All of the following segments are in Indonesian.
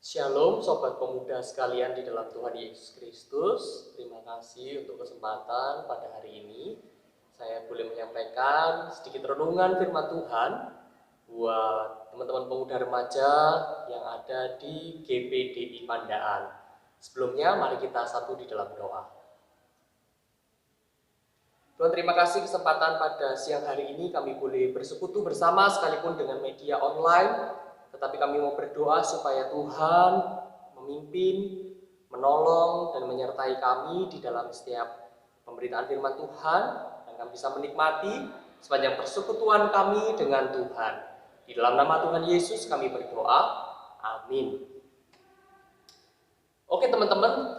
Shalom Sobat Pemuda sekalian di dalam Tuhan Yesus Kristus. Terima kasih untuk kesempatan pada hari ini. Saya boleh menyampaikan sedikit renungan firman Tuhan buat teman-teman pemuda remaja yang ada di GPDI Pandaan. Sebelumnya mari kita satu di dalam doa. Tuhan, terima kasih kesempatan pada siang hari ini kami boleh bersekutu bersama sekalipun dengan media online. Tetapi kami mau berdoa supaya Tuhan memimpin, menolong, dan menyertai kami di dalam setiap pemberitaan firman Tuhan, dan kami bisa menikmati sepanjang persekutuan kami dengan Tuhan. Di dalam nama Tuhan Yesus kami berdoa, amin. Oke teman-teman,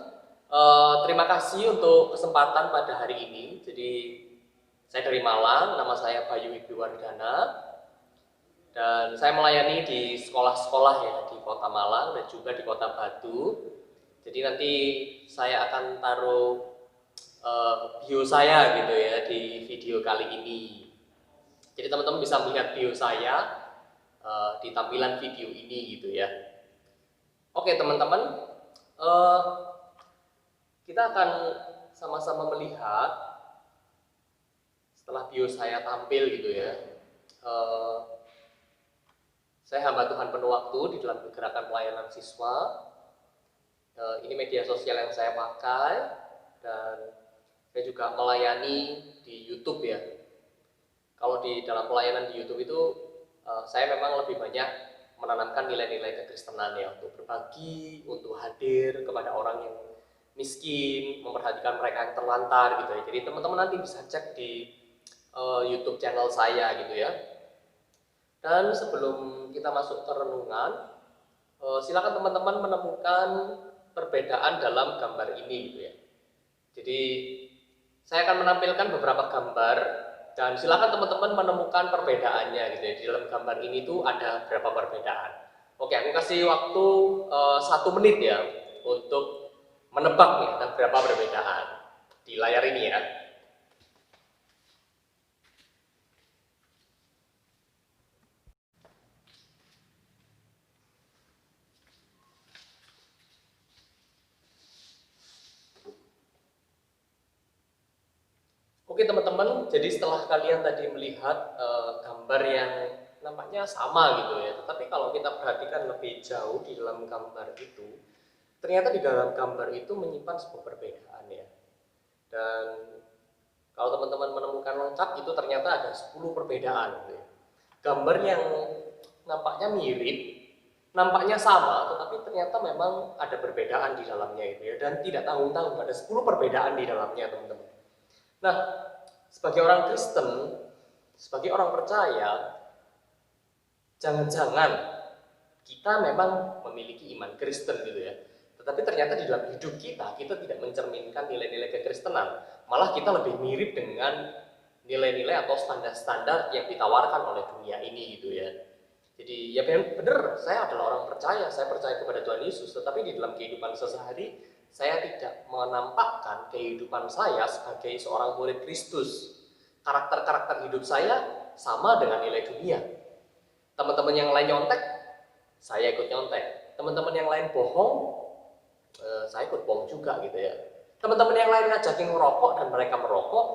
terima kasih untuk kesempatan pada hari ini. Jadi saya dari Malang, nama saya Bayu Wibiwardana. Dan saya melayani di sekolah-sekolah ya di Kota Malang dan juga di Kota Batu. Jadi nanti saya akan taruh bio saya gitu ya di video kali ini. Jadi teman-teman bisa melihat bio saya di tampilan video ini gitu ya. Oke teman-teman, kita akan sama-sama melihat setelah bio saya tampil gitu ya. Saya hamba Tuhan penuh waktu di dalam gerakan pelayanan siswa. Ini media sosial yang saya pakai, dan saya juga melayani di YouTube ya. Kalau di dalam pelayanan di YouTube itu, saya memang lebih banyak menanamkan nilai-nilai kekristenan ya, untuk berbagi, untuk hadir kepada orang yang miskin, memperhatikan mereka yang terlantar gitu ya. Jadi teman-teman nanti bisa cek di YouTube channel saya gitu ya. Dan sebelum kita masuk ke renungan, silakan teman-teman menemukan perbedaan dalam gambar ini gitu ya. Jadi saya akan menampilkan beberapa gambar dan silakan teman-teman menemukan perbedaannya gitu ya. Di dalam gambar ini tuh ada berapa perbedaan. Oke, aku kasih waktu 1 menit ya untuk menebak nih ada berapa perbedaan di layar ini ya. Oke teman-teman, jadi setelah kalian tadi melihat gambar yang nampaknya sama gitu ya, tetapi kalau kita perhatikan lebih jauh di dalam gambar itu, ternyata di dalam gambar itu menyimpan sebuah perbedaan ya. Dan kalau teman-teman menemukan lengkap itu ternyata ada 10 perbedaan gitu ya. Gambar yang nampaknya mirip, nampaknya sama, tetapi ternyata memang ada perbedaan di dalamnya itu ya, dan tidak tanggung-tanggung ada 10 perbedaan di dalamnya teman-teman. Nah, sebagai orang Kristen, sebagai orang percaya, jangan-jangan kita memang memiliki iman Kristen gitu ya. Tetapi ternyata di dalam hidup kita tidak mencerminkan nilai-nilai kekristenan. Malah kita lebih mirip dengan nilai-nilai atau standar-standar yang ditawarkan oleh dunia ini gitu ya. Jadi ya benar, saya adalah orang percaya, saya percaya kepada Tuhan Yesus, tetapi di dalam kehidupan sehari-hari saya tidak menampakkan kehidupan saya sebagai seorang murid Kristus. Karakter-karakter hidup saya sama dengan nilai dunia. Teman-teman yang lain nyontek, saya ikut nyontek. Teman-teman yang lain bohong, saya ikut bohong juga gitu ya. Teman-teman yang lain ngajakin ngerokok dan mereka merokok,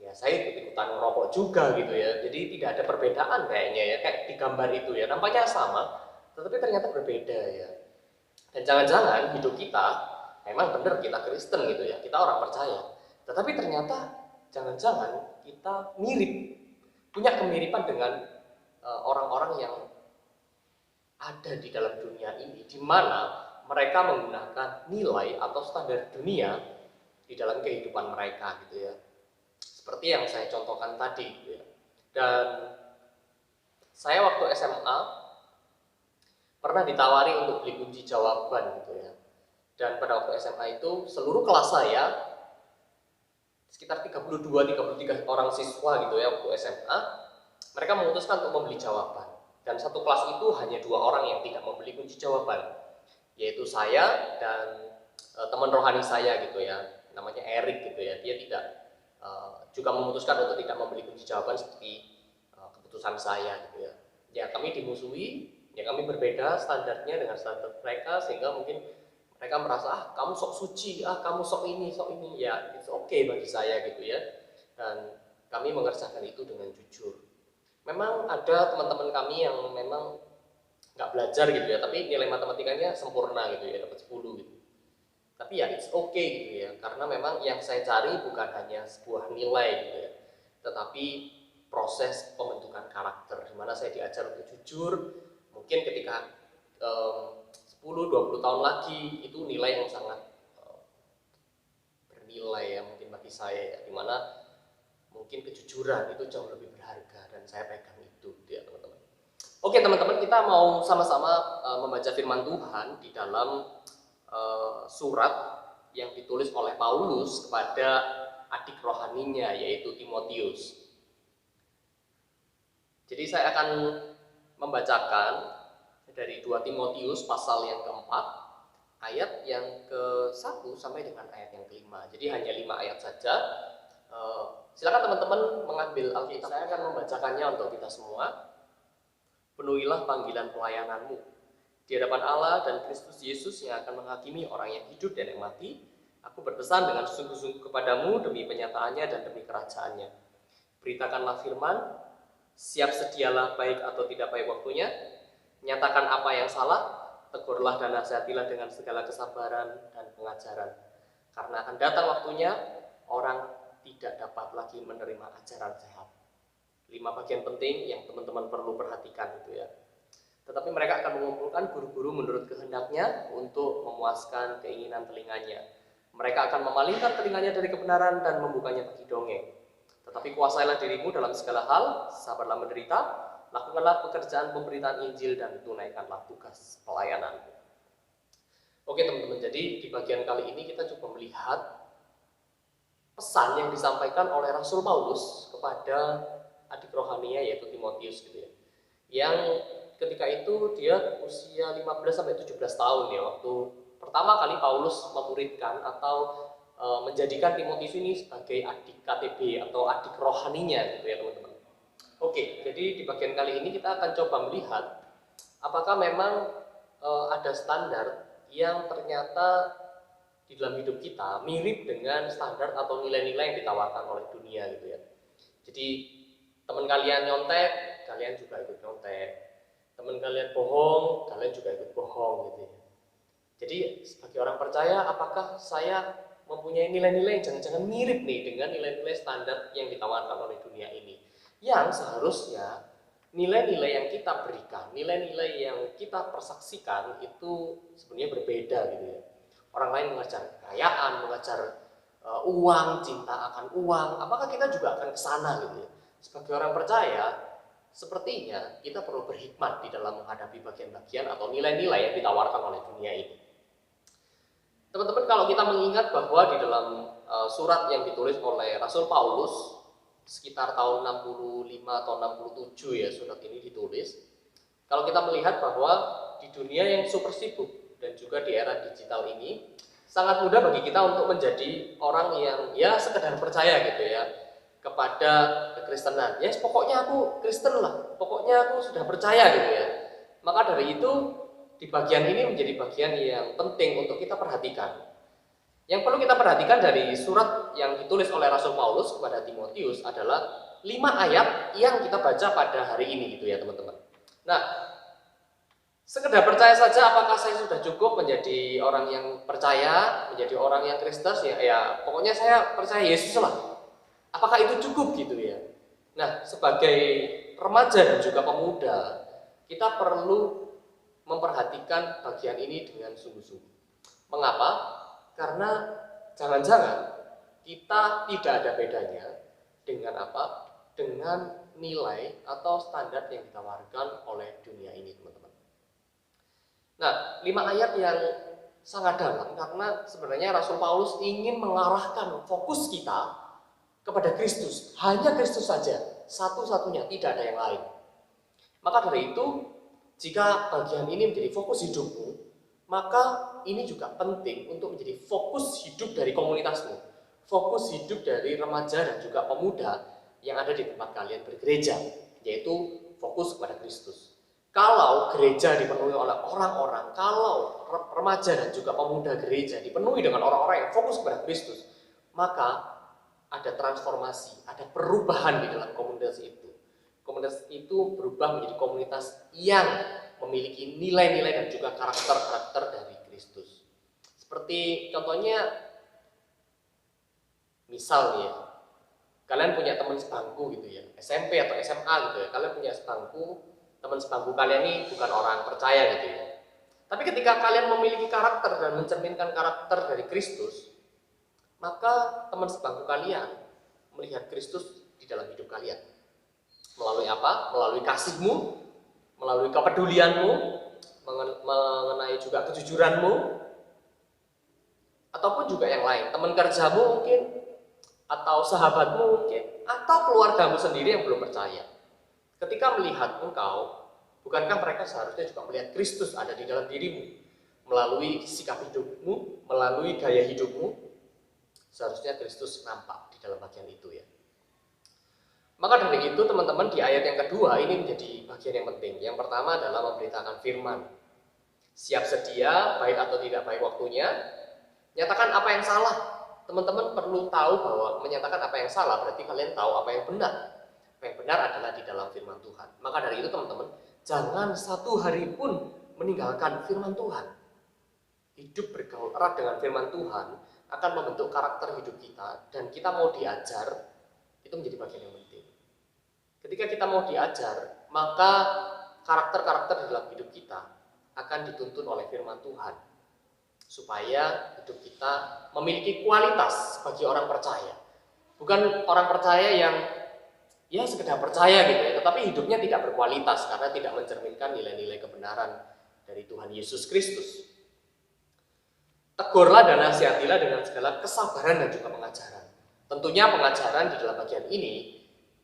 ya saya ikut-ikutan ngerokok juga gitu ya. Jadi tidak ada perbedaan kayaknya ya, kayak di gambar itu ya. Nampaknya sama, tetapi ternyata berbeda ya. Dan jangan-jangan hidup kita memang benar kita Kristen gitu ya, kita orang percaya. Tetapi ternyata jangan-jangan kita mirip, punya kemiripan dengan orang-orang yang ada di dalam dunia ini, di mana mereka menggunakan nilai atau standar dunia di dalam kehidupan mereka gitu ya. Seperti yang saya contohkan tadi gitu ya. Dan saya waktu SMA pernah ditawari untuk beli kunci jawaban gitu ya. Dan pada waktu SMA itu seluruh kelas saya sekitar 32-33 orang siswa gitu ya waktu SMA, mereka memutuskan untuk membeli jawaban. Dan satu kelas itu hanya 2 orang yang tidak membeli kunci jawaban, yaitu saya dan teman rohani saya gitu ya, namanya Erik gitu ya. Dia tidak juga memutuskan untuk tidak membeli kunci jawaban seperti keputusan saya gitu ya. Ya kami dimusuhi Ya kami berbeda standarnya dengan standar mereka, sehingga mungkin mereka merasa kamu sok suci, kamu sok ini, ya it's okay bagi saya gitu ya. Dan kami mengerjakan itu dengan jujur. Memang ada teman-teman kami yang memang nggak belajar gitu ya, tapi nilai matematikanya sempurna gitu ya, dapat 10 gitu. Tapi ya it's okay gitu ya, karena memang yang saya cari bukan hanya sebuah nilai gitu ya, tetapi proses pembentukan karakter, di mana saya diajar untuk jujur. Mungkin ketika 10-20 tahun lagi itu nilai yang sangat bernilai ya mungkin bagi saya ya, dimana mungkin kejujuran itu jauh lebih berharga dan saya pegang itu ya teman-teman. Oke teman-teman, kita mau sama-sama membaca firman Tuhan di dalam surat yang ditulis oleh Paulus kepada adik rohaninya yaitu Timotius. Jadi saya akan membacakan dari 2 Timotius pasal yang keempat, ayat yang ke-1 sampai dengan ayat yang ke-5. Jadi hanya 5 ayat saja. Silakan teman-teman mengambil Alkitab. Saya akan membacakannya untuk kita semua. Penuhilah panggilan pelayananmu di hadapan Allah dan Kristus Yesus yang akan menghakimi orang yang hidup dan yang mati. Aku berpesan dengan sungguh-sungguh kepadamu demi penyataannya dan demi kerajaannya. Beritakanlah firman, siap sedialah baik atau tidak baik waktunya, nyatakan apa yang salah, tegurlah dan nasihatilah dengan segala kesabaran dan pengajaran. Karena akan datang waktunya, orang tidak dapat lagi menerima ajaran sehat. 5 bagian penting yang teman-teman perlu perhatikan itu ya. Tetapi mereka akan mengumpulkan guru-guru menurut kehendaknya untuk memuaskan keinginan telinganya. Mereka akan memalingkan telinganya dari kebenaran dan membukanya bagi dongeng. Tetapi kuasailah dirimu dalam segala hal, sabarlah menderita, lakukanlah pekerjaan pemberitaan Injil dan tunaikanlah tugas pelayananmu. Oke teman-teman, jadi di bagian kali ini kita coba melihat pesan yang disampaikan oleh Rasul Paulus kepada adik rohaninya yaitu Timotius gitu ya. Yang ketika itu dia usia 15-17 tahun ya, waktu pertama kali Paulus memuridkan atau menjadikan Timotius ini sebagai adik KTB atau adik rohaninya gitu ya teman-teman. Oke, jadi di bagian kali ini kita akan coba melihat apakah memang ada standar yang ternyata di dalam hidup kita mirip dengan standar atau nilai-nilai yang ditawarkan oleh dunia gitu ya. Jadi teman kalian nyontek, kalian juga ikut nyontek. Teman kalian bohong, kalian juga ikut bohong gitu ya. Jadi sebagai orang percaya, apakah saya mempunyai nilai-nilai yang jangan-jangan mirip nih dengan nilai-nilai standar yang ditawarkan oleh dunia ini? Yang seharusnya nilai-nilai yang kita berikan, nilai-nilai yang kita persaksikan itu sebenarnya berbeda gitu ya. Orang lain mengejar kekayaan, mengejar uang, cinta akan uang, apakah kita juga akan ke sana gitu ya? Sebagai orang percaya, sepertinya kita perlu berhikmat di dalam menghadapi bagian-bagian atau nilai-nilai yang ditawarkan oleh dunia ini. Teman-teman, kalau kita mengingat bahwa di dalam surat yang ditulis oleh Rasul Paulus sekitar tahun 65 atau 67 ya surat ini ditulis. Kalau kita melihat bahwa di dunia yang super sibuk dan juga di era digital ini sangat mudah bagi kita untuk menjadi orang yang ya sekedar percaya gitu ya kepada kekristenan. Ya pokoknya aku Kristen lah, pokoknya aku sudah percaya gitu ya. Maka dari itu di bagian ini menjadi bagian yang penting untuk kita perhatikan. Yang perlu kita perhatikan dari surat yang ditulis oleh Rasul Paulus kepada Timotius adalah 5 ayat yang kita baca pada hari ini gitu ya teman-teman. Nah, sekedar percaya saja apakah saya sudah cukup menjadi orang yang percaya, menjadi orang yang Kristen ya pokoknya saya percaya Yesus lah. Apakah itu cukup gitu ya? Nah, sebagai remaja dan juga pemuda, kita perlu memperhatikan bagian ini dengan sungguh-sungguh. Mengapa? Karena jangan-jangan kita tidak ada bedanya dengan apa? Dengan nilai atau standar yang ditawarkan oleh dunia ini, teman-teman. Nah, 5 ayat yang sangat dalam karena sebenarnya Rasul Paulus ingin mengarahkan fokus kita kepada Kristus, hanya Kristus saja, satu-satunya, tidak ada yang lain. Maka dari itu, jika bagian ini menjadi fokus hidupmu, maka ini juga penting untuk menjadi fokus hidup dari komunitasmu, fokus hidup dari remaja dan juga pemuda yang ada di tempat kalian bergereja, yaitu fokus kepada Kristus. Kalau gereja dipenuhi oleh orang-orang, kalau remaja dan juga pemuda gereja dipenuhi dengan orang-orang yang fokus kepada Kristus, maka ada transformasi, ada perubahan di dalam komunitas itu. Komunitas itu berubah menjadi komunitas yang memiliki nilai-nilai dan juga karakter-karakter dari Kristus. Seperti contohnya, misal ya, kalian punya teman sebangku gitu ya, SMP atau SMA gitu ya, kalian punya teman sebangku kalian ini bukan orang percaya gitu ya. Tapi ketika kalian memiliki karakter dan mencerminkan karakter dari Kristus, maka teman sebangku kalian melihat Kristus di dalam hidup kalian. Melalui apa? Melalui kasihmu, melalui kepedulianmu, mengenai juga kejujuranmu, ataupun juga yang lain. Teman kerjamu mungkin, atau sahabatmu mungkin, atau keluargamu sendiri yang belum percaya. Ketika melihat engkau, bukankah mereka seharusnya juga melihat Kristus ada di dalam dirimu? Melalui sikap hidupmu, melalui gaya hidupmu, seharusnya Kristus nampak di dalam bagian itu ya. Maka dari itu teman-teman, di ayat yang kedua ini menjadi bagian yang penting. Yang pertama adalah memberitakan firman. Siap sedia, baik atau tidak baik waktunya. Nyatakan apa yang salah. Teman-teman perlu tahu bahwa menyatakan apa yang salah berarti kalian tahu apa yang benar. Apa yang benar adalah di dalam firman Tuhan. Maka dari itu teman-teman, jangan satu hari pun meninggalkan firman Tuhan. Hidup bergaul erat dengan firman Tuhan akan membentuk karakter hidup kita, dan kita mau diajar, itu menjadi bagian yang penting. Ketika kita mau diajar, maka karakter-karakter di dalam hidup kita akan dituntun oleh firman Tuhan, supaya hidup kita memiliki kualitas bagi orang percaya. Bukan orang percaya yang ya sekedar percaya gitu ya, tetapi hidupnya tidak berkualitas karena tidak mencerminkan nilai-nilai kebenaran dari Tuhan Yesus Kristus. Tegurlah dan nasihatilah dengan segala kesabaran dan juga pengajaran. Tentunya pengajaran di dalam bagian ini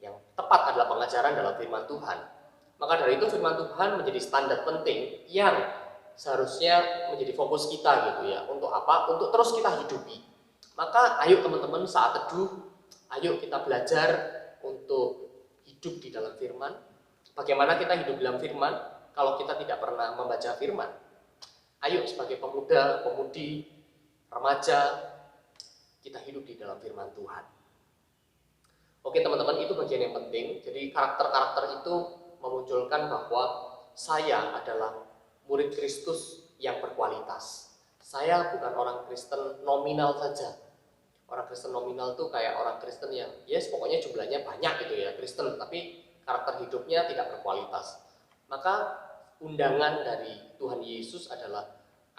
yang tepat adalah pengajaran dalam firman Tuhan. Maka dari itu firman Tuhan menjadi standar penting yang seharusnya menjadi fokus kita gitu ya. Untuk apa? Untuk terus kita hidupi. Maka ayo teman-teman saat teduh, ayo kita belajar untuk hidup di dalam firman. Bagaimana kita hidup dalam firman kalau kita tidak pernah membaca firman? Ayo sebagai pemuda, pemudi, remaja, kita hidup di dalam firman Tuhan. Oke teman-teman, itu bagian yang penting. Jadi karakter-karakter itu memunculkan bahwa saya adalah murid Kristus yang berkualitas. Saya bukan orang Kristen nominal saja. Orang Kristen nominal tuh kayak orang Kristen yang yes pokoknya jumlahnya banyak gitu ya Kristen, tapi karakter hidupnya tidak berkualitas. Maka undangan dari Tuhan Yesus adalah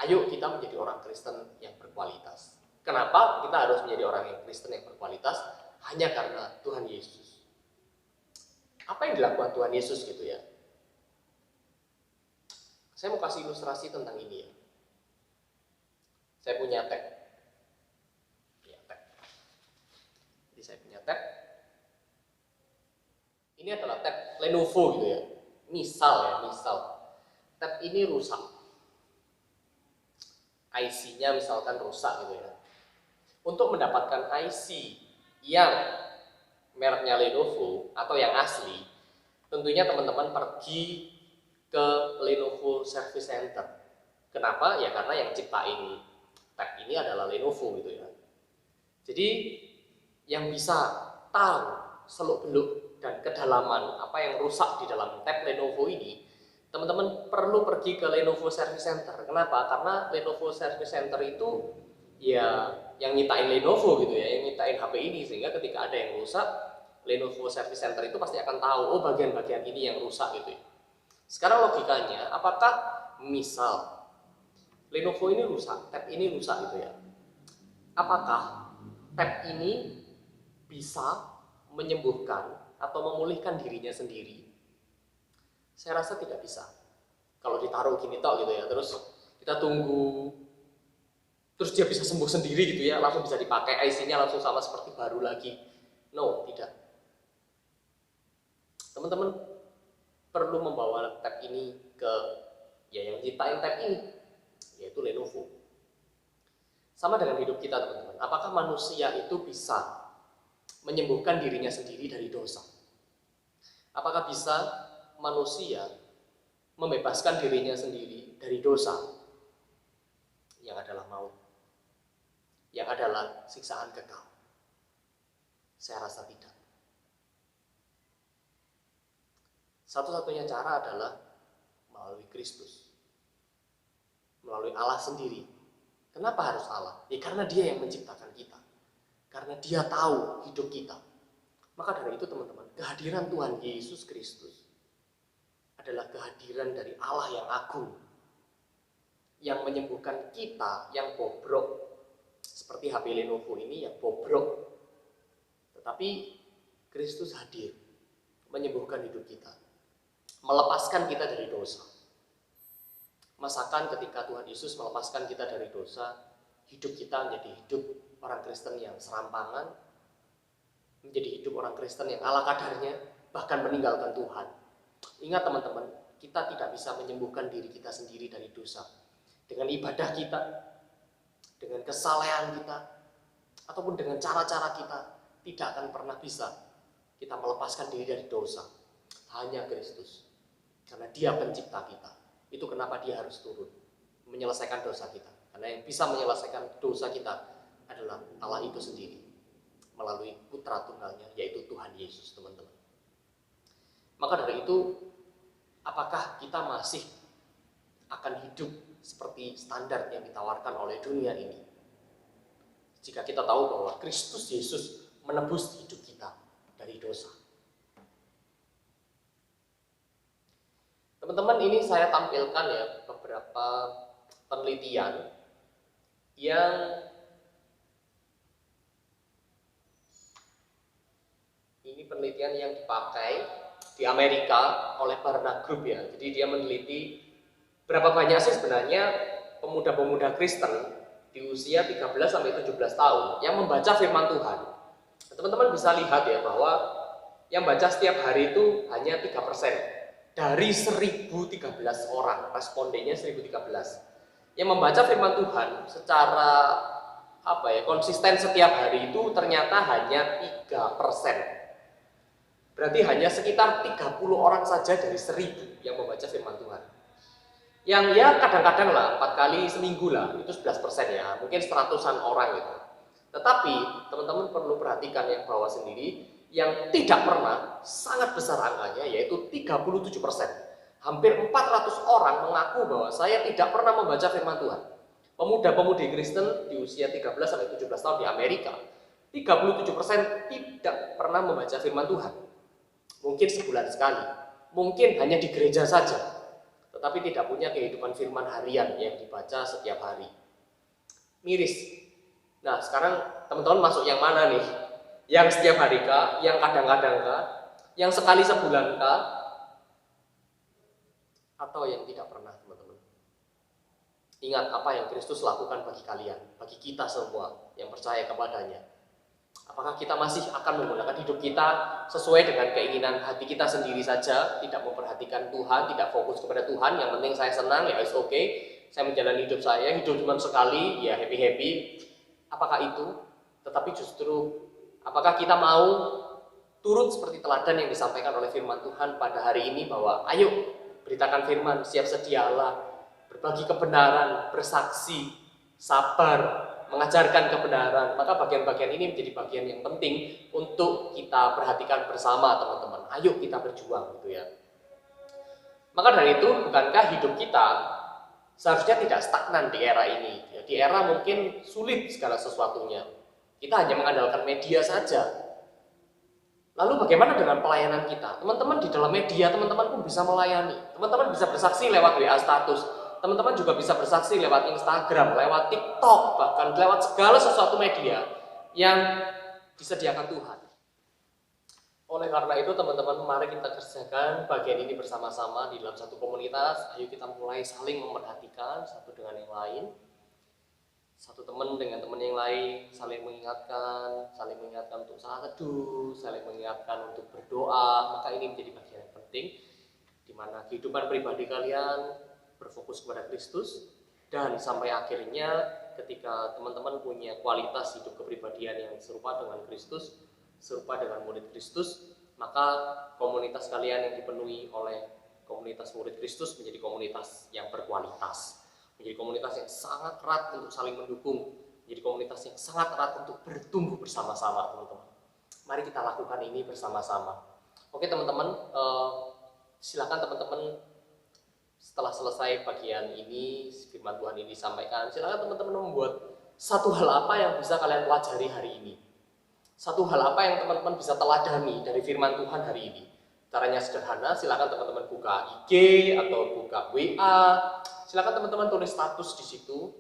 ayo kita menjadi orang Kristen yang berkualitas. Kenapa kita harus menjadi orang yang Kristen yang berkualitas? Hanya karena Tuhan Yesus. Apa yang dilakukan Tuhan Yesus gitu ya? Saya mau kasih ilustrasi tentang ini ya. Saya punya tab. Ya, tab. Jadi saya punya tab. Ini adalah tab Lenovo gitu ya. Misal. Tab ini rusak. IC-nya misalkan rusak gitu ya. Untuk mendapatkan IC yang mereknya Lenovo atau yang asli, tentunya teman-teman pergi ke Lenovo Service Center. Kenapa? Ya karena yang ciptain tab ini adalah Lenovo gitu ya. Jadi yang bisa tahu seluk-beluk dan kedalaman apa yang rusak di dalam tab Lenovo ini, teman-teman perlu pergi ke Lenovo Service Center. Kenapa? Karena Lenovo Service Center itu ya yang nyiptain Lenovo gitu ya, yang nyiptain HP ini, sehingga ketika ada yang rusak, Lenovo Service Center itu pasti akan tahu, oh bagian-bagian ini yang rusak gitu ya. Sekarang logikanya, apakah misal Lenovo ini rusak, tab ini rusak gitu ya, apakah tab ini bisa menyembuhkan atau memulihkan dirinya sendiri? Saya rasa tidak bisa. Kalau ditaruh gini tok gitu ya, terus kita tunggu, terus dia bisa sembuh sendiri gitu ya, langsung bisa dipakai IC-nya langsung sama seperti baru lagi. No, tidak. Teman-teman perlu membawa tab ini ke ya yang ciptain tab ini, yaitu Lenovo. Sama dengan hidup kita teman-teman. Apakah manusia itu bisa menyembuhkan dirinya sendiri dari dosa? Apakah bisa manusia membebaskan dirinya sendiri dari dosa yang adalah maut, yang adalah siksaan kekal? Saya rasa tidak. Satu-satunya cara adalah melalui Kristus, melalui Allah sendiri. Kenapa harus Allah? Ya karena Dia yang menciptakan kita, karena Dia tahu hidup kita. Maka dari itu teman-teman, kehadiran Tuhan Yesus Kristus adalah kehadiran dari Allah yang agung, yang menyembuhkan kita yang bobrok, seperti HP Lenovo ini yang bobrok. Tetapi Kristus hadir menyembuhkan hidup kita, melepaskan kita dari dosa. Masakan ketika Tuhan Yesus melepaskan kita dari dosa, hidup kita menjadi hidup orang Kristen yang serampangan, menjadi hidup orang Kristen yang ala kadarnya, bahkan meninggalkan Tuhan. Ingat teman-teman, kita tidak bisa menyembuhkan diri kita sendiri dari dosa. Dengan ibadah kita, dengan kesalehan kita, ataupun dengan cara-cara kita, tidak akan pernah bisa kita melepaskan diri dari dosa. Hanya Kristus, karena Dia pencipta kita. Itu kenapa Dia harus turun menyelesaikan dosa kita. Karena yang bisa menyelesaikan dosa kita adalah Allah itu sendiri, melalui putra tunggalnya, yaitu Tuhan Yesus, teman-teman. Maka dari itu, apakah kita masih akan hidup seperti standar yang ditawarkan oleh dunia ini? Jika kita tahu bahwa Kristus Yesus menebus hidup kita dari dosa. Teman-teman, ini saya tampilkan ya beberapa penelitian yang dipakai di Amerika oleh Barna Group ya. Jadi dia meneliti berapa banyak sih sebenarnya pemuda-pemuda Kristen di usia 13 sampai 17 tahun yang membaca firman Tuhan. Teman-teman bisa lihat ya bahwa yang baca setiap hari itu hanya 3% dari 1013 orang, respondennya 1013. Yang membaca firman Tuhan secara konsisten setiap hari itu ternyata hanya 3%. Berarti hanya sekitar 30 orang saja dari 1000 yang membaca firman Tuhan. Yang ya kadang-kadang lah 4 kali seminggu lah, itu 11% ya, mungkin 100-an orang gitu. Tetapi teman-teman perlu perhatikan yang bawah sendiri, yang tidak pernah, sangat besar angkanya, yaitu 37%. Hampir 400 orang mengaku bahwa saya tidak pernah membaca firman Tuhan. Pemuda-pemudi Kristen di usia 13 sampai 17 tahun di Amerika, 37% tidak pernah membaca firman Tuhan. Mungkin sebulan sekali, mungkin hanya di gereja saja, tetapi tidak punya kehidupan firman harian yang dibaca setiap hari. Miris. Nah, sekarang teman-teman masuk yang mana nih? Yang setiap hari kah? Yang kadang-kadang kah? Yang sekali sebulan kah? Atau yang tidak pernah, teman-teman? Ingat apa yang Kristus lakukan bagi kalian, bagi kita semua yang percaya kepadanya. Apakah kita masih akan menggunakan hidup kita sesuai dengan keinginan hati kita sendiri saja, tidak memperhatikan Tuhan, tidak fokus kepada Tuhan, yang penting saya senang, ya it's okay, saya menjalani hidup saya, hidup cuma sekali, ya happy-happy. Apakah itu? Tetapi justru, apakah kita mau turut seperti teladan yang disampaikan oleh firman Tuhan pada hari ini, bahwa ayo beritakan firman, siap sedialah, berbagi kebenaran, bersaksi, sabar, mengajarkan kebenaran. Maka bagian-bagian ini menjadi bagian yang penting untuk kita perhatikan bersama, teman-teman. Ayo kita berjuang gitu ya. Maka dari itu, bukankah hidup kita seharusnya tidak stagnan di era ini? Ya, di era mungkin sulit segala sesuatunya, kita hanya mengandalkan media saja. Lalu bagaimana dengan pelayanan kita? Teman-teman di dalam media, teman-teman pun bisa melayani. Teman-teman bisa bersaksi lewat WA status. Teman-teman juga bisa bersaksi lewat Instagram, lewat TikTok, bahkan lewat segala sesuatu media yang disediakan Tuhan. Oleh karena itu teman-teman, mari kita kerjakan bagian ini bersama-sama di dalam satu komunitas. Ayo kita mulai saling memperhatikan satu dengan yang lain. Satu teman dengan teman yang lain, saling mengingatkan untuk saat teduh, saling mengingatkan untuk berdoa. Maka ini menjadi bagian yang penting, di mana kehidupan pribadi kalian berfokus kepada Kristus, dan sampai akhirnya ketika teman-teman punya kualitas hidup kepribadian yang serupa dengan Kristus, serupa dengan murid Kristus, maka komunitas kalian yang dipenuhi oleh komunitas murid Kristus menjadi komunitas yang berkualitas, menjadi komunitas yang sangat erat untuk saling mendukung, menjadi komunitas yang sangat erat untuk bertumbuh bersama-sama, teman-teman. Mari kita lakukan ini bersama-sama. Oke teman-teman, silakan teman-teman setelah selesai bagian ini, firman Tuhan ini disampaikan, silakan teman-teman membuat satu hal apa yang bisa kalian pelajari hari ini. Satu hal apa yang teman-teman bisa teladani dari firman Tuhan hari ini. Caranya sederhana, silakan teman-teman buka IG atau buka WA. Silakan teman-teman tulis status di situ.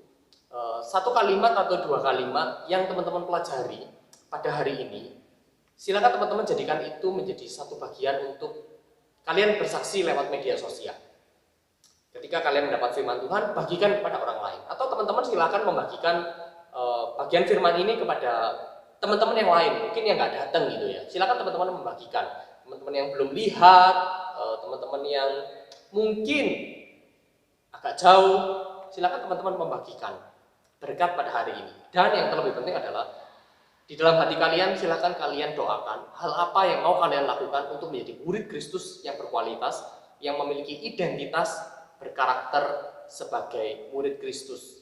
Satu kalimat atau dua kalimat yang teman-teman pelajari pada hari ini. Silakan teman-teman jadikan itu menjadi satu bagian untuk kalian bersaksi lewat media sosial. Ketika kalian mendapat firman Tuhan, bagikan kepada orang lain. Atau teman-teman silakan membagikan bagian firman ini kepada teman-teman yang lain, mungkin yang nggak datang gitu ya. Silakan teman-teman membagikan. Teman-teman yang belum lihat, teman-teman yang mungkin agak jauh, silakan teman-teman membagikan berkat pada hari ini. Dan yang terlebih penting adalah di dalam hati kalian, silakan kalian doakan hal apa yang mau kalian lakukan untuk menjadi murid Kristus yang berkualitas, yang memiliki identitas berkarakter sebagai murid Kristus.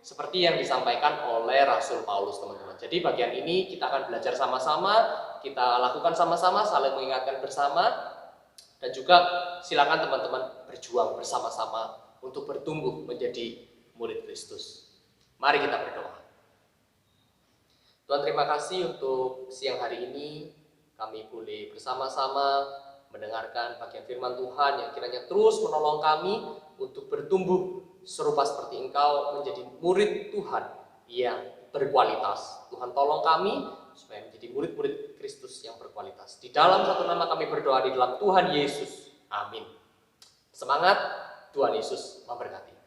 Seperti yang disampaikan oleh Rasul Paulus, teman-teman. Jadi bagian ini kita akan belajar sama-sama, kita lakukan sama-sama, saling mengingatkan bersama, dan juga silakan teman-teman berjuang bersama-sama untuk bertumbuh menjadi murid Kristus. Mari kita berdoa. Tuhan, terima kasih untuk siang hari ini kami boleh bersama-sama mendengarkan bagian firman Tuhan yang kiranya terus menolong kami untuk bertumbuh serupa seperti Engkau menjadi murid Tuhan yang berkualitas. Tuhan tolong kami supaya menjadi murid-murid Kristus yang berkualitas. Di dalam satu nama kami berdoa di dalam Tuhan Yesus. Amin. Semangat, Tuhan Yesus memberkati.